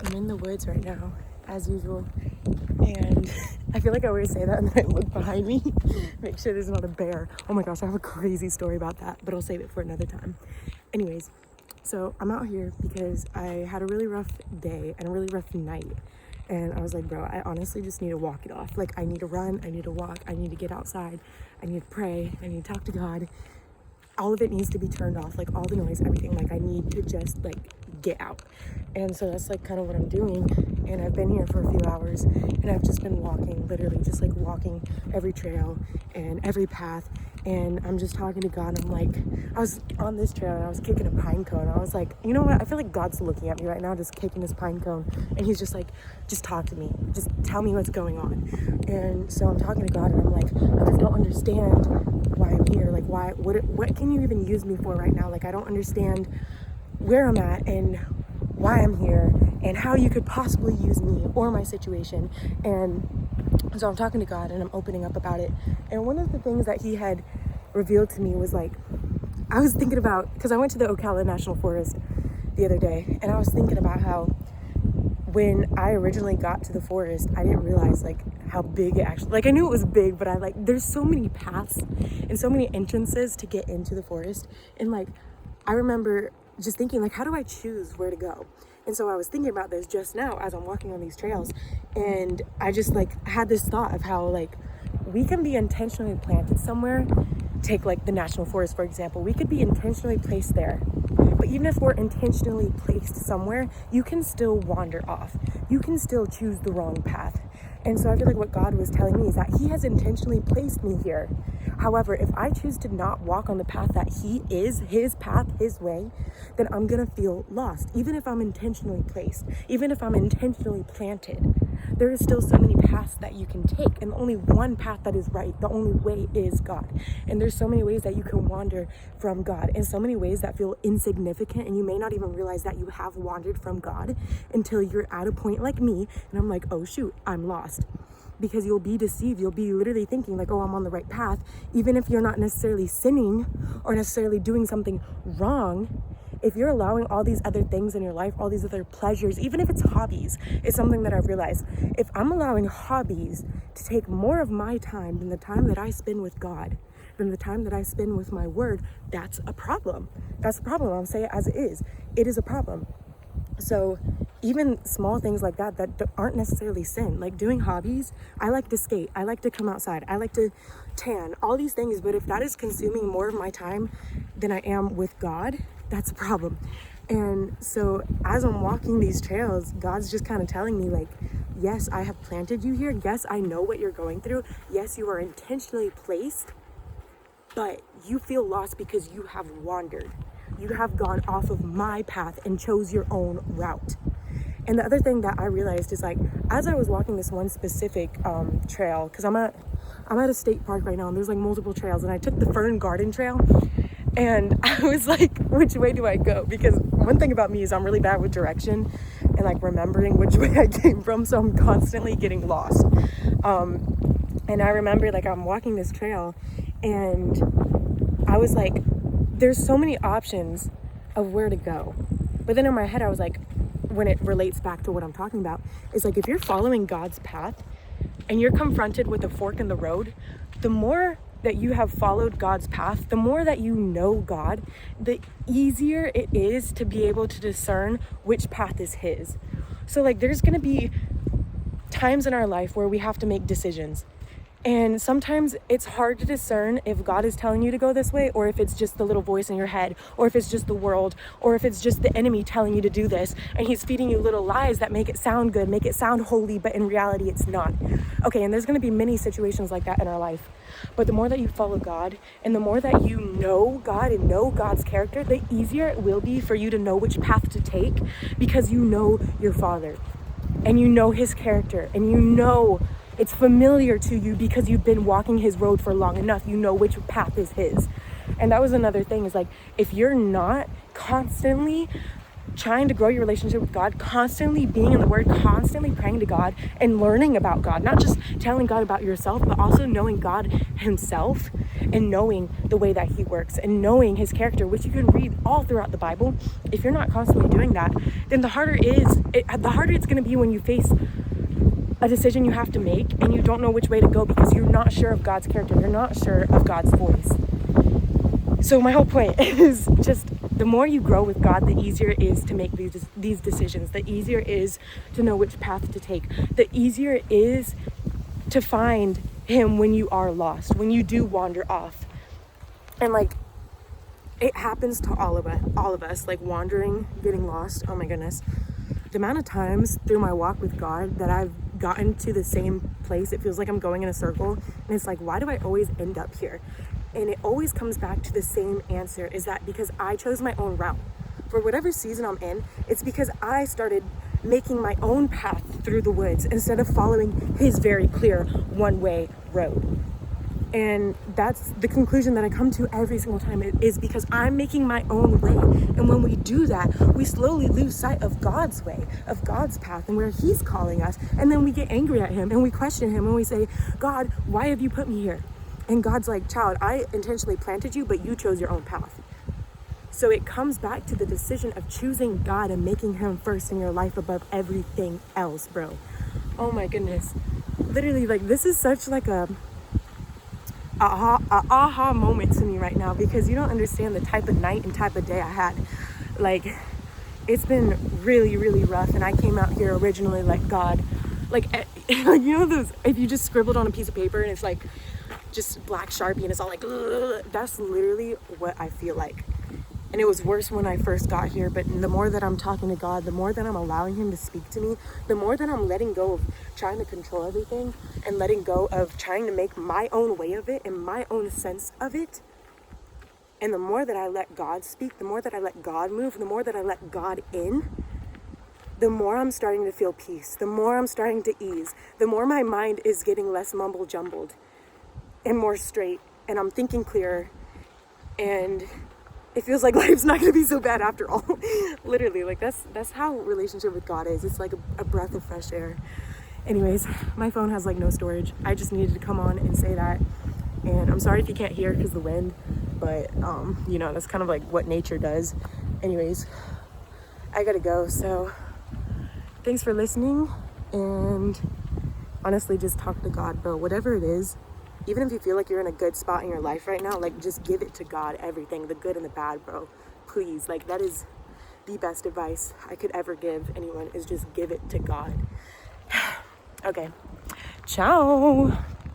I'm in the woods right now, as usual, and I feel like I always say that and then I look behind me, make sure there's not a bear. Oh my gosh, I have a crazy story about that, but I'll save it for another time. Anyways, so I'm out here because I had a really rough day and a really rough night, and I was like, bro, I honestly just need to walk it off. Like, I need to run, I need to walk, I need to get outside, I need to pray, I need to talk to God. All of it needs to be turned off, like all the noise, everything. Like, I need to just like get out. And so that's like kind of what I'm doing. And I've been here for a few hours and I've just been walking, literally just like walking every trail and every path. And I'm just talking to God. I'm like, I was on this trail and I was kicking a pine cone. I was like, you know what? I feel like God's looking at me right now, just kicking this pine cone. And he's just like, just talk to me. Just tell me what's going on. And so I'm talking to God and I'm like, I just don't understand why I'm here. Like, what can you even use me for right now? Like, I don't understand where I'm at and why I'm here and how you could possibly use me or my situation. And so I'm talking to God and I'm opening up about it. And one of the things that he had revealed to me was like, I was thinking about, because I went to the Ocala National Forest the other day, and I was thinking about how when I originally got to the forest, I didn't realize like how big it actually, like I knew it was big, but there's so many paths and so many entrances to get into the forest. And like, I remember just thinking like, how do I choose where to go? And so I was thinking about this just now as I'm walking on these trails, and I just like had this thought of how like we can be intentionally planted somewhere. Take like the National Forest, for example. We could be intentionally placed there. But even if we're intentionally placed somewhere, you can still wander off. You can still choose the wrong path. And so I feel like what God was telling me is that he has intentionally placed me here. However, if I choose to not walk on the path that he is, his path, his way, then I'm gonna feel lost. Even if I'm intentionally placed, even if I'm intentionally planted, there are still so many paths that you can take, and only one path that is right. The only way is God. And there's so many ways that you can wander from God, and so many ways that feel insignificant, and you may not even realize that you have wandered from God until you're at a point like me, and I'm like, oh shoot, I'm lost. Because you'll be deceived. You'll be literally thinking like, oh, I'm on the right path, even if you're not necessarily sinning or necessarily doing something wrong. If you're allowing all these other things in your life, all these other pleasures, even if it's hobbies, it's something that I've realized. If I'm allowing hobbies to take more of my time than the time that I spend with God, than the time that I spend with my word, that's a problem. That's a problem. I'll say it as it is. It is a problem. So even small things like that aren't necessarily sin, like doing hobbies. I like to skate, I like to come outside, I like to tan, all these things. But if that is consuming more of my time than I am with God, that's a problem. And so as I'm walking these trails, God's just kind of telling me like, yes, I have planted you here. Yes, I know what you're going through. Yes, you are intentionally placed, but you feel lost because you have wandered. You have gone off of my path and chose your own route. And the other thing that I realized is like, as I was walking this one specific trail, because I'm at a state park right now, and there's like multiple trails, and I took the Fern Garden Trail, and I was like, which way do I go? Because one thing about me is I'm really bad with direction and like remembering which way I came from, so I'm constantly getting lost. And I remember like I'm walking this trail, and I was like, there's so many options of where to go. But then in my head, I was like, when it relates back to what I'm talking about, is like, if you're following God's path and you're confronted with a fork in the road, the more that you have followed God's path, the more that you know God, the easier it is to be able to discern which path is his. So like, there's gonna be times in our life where we have to make decisions. And sometimes it's hard to discern if God is telling you to go this way, or if it's just the little voice in your head, or if it's just the world, or if it's just the enemy telling you to do this, and he's feeding you little lies that make it sound good, make it sound holy, but in reality it's not. Okay, and there's going to be many situations like that in our life. But the more that you follow God, and the more that you know God and know God's character, the easier it will be for you to know which path to take, because you know your Father, and you know his character, and you know it's familiar to you because you've been walking his road for long enough. You know which path is his. And that was another thing, is like, if you're not constantly trying to grow your relationship with God, constantly being in the word, constantly praying to God and learning about God, not just telling God about yourself, but also knowing God himself, and knowing the way that he works and knowing his character, which you can read all throughout the Bible. If you're not constantly doing that, then the harder it's going to be when you face a decision you have to make and you don't know which way to go because you're not sure of God's character. You're not sure of God's voice. So my whole point is just the more you grow with God, the easier it is to make these decisions. The easier it is to know which path to take. The easier it is to find him when you are lost, when you do wander off. And like, it happens to all of us, like wandering, getting lost. Oh my goodness. The amount of times through my walk with God that I've gotten to the same place, it feels like I'm going in a circle. And it's like, why do I always end up here? And it always comes back to the same answer, is that because I chose my own route. For whatever season I'm in, it's because I started making my own path through the woods instead of following his very clear one-way road. And that's the conclusion that I come to every single time, is because I'm making my own way. And when we do that, we slowly lose sight of God's way, of God's path and where he's calling us. And then we get angry at him and we question him and we say, God, why have you put me here? And God's like, child, I intentionally planted you, but you chose your own path. So it comes back to the decision of choosing God and making him first in your life above everything else, bro. Oh my goodness. Literally, like, this is such like a aha moment to me right now, because you don't understand the type of night and type of day I had. Like, it's been really, really rough. And I came out here originally like, God, like, you know those, if you just scribbled on a piece of paper and it's like just black Sharpie and it's all like, ugh, that's literally what I feel like. And it was worse when I first got here, but the more that I'm talking to God, the more that I'm allowing him to speak to me, the more that I'm letting go of trying to control everything and letting go of trying to make my own way of it and my own sense of it. And the more that I let God speak, the more that I let God move, the more that I let God in, the more I'm starting to feel peace, the more I'm starting to ease, the more my mind is getting less mumble jumbled and more straight, and I'm thinking clearer, and it feels like life's not going to be so bad after all. Literally, like, that's how relationship with God is. It's like a breath of fresh air. Anyways, my phone has like no storage. I just needed to come on and say that. And I'm sorry if you can't hear because of the wind, but you know, that's kind of like what nature does. Anyways, I gotta go. So thanks for listening, and honestly, just talk to God, bro. Whatever it is, even if you feel like you're in a good spot in your life right now, like, just give it to God, everything, the good and the bad, bro. Please, like, that is the best advice I could ever give anyone, is just give it to God. Okay, ciao.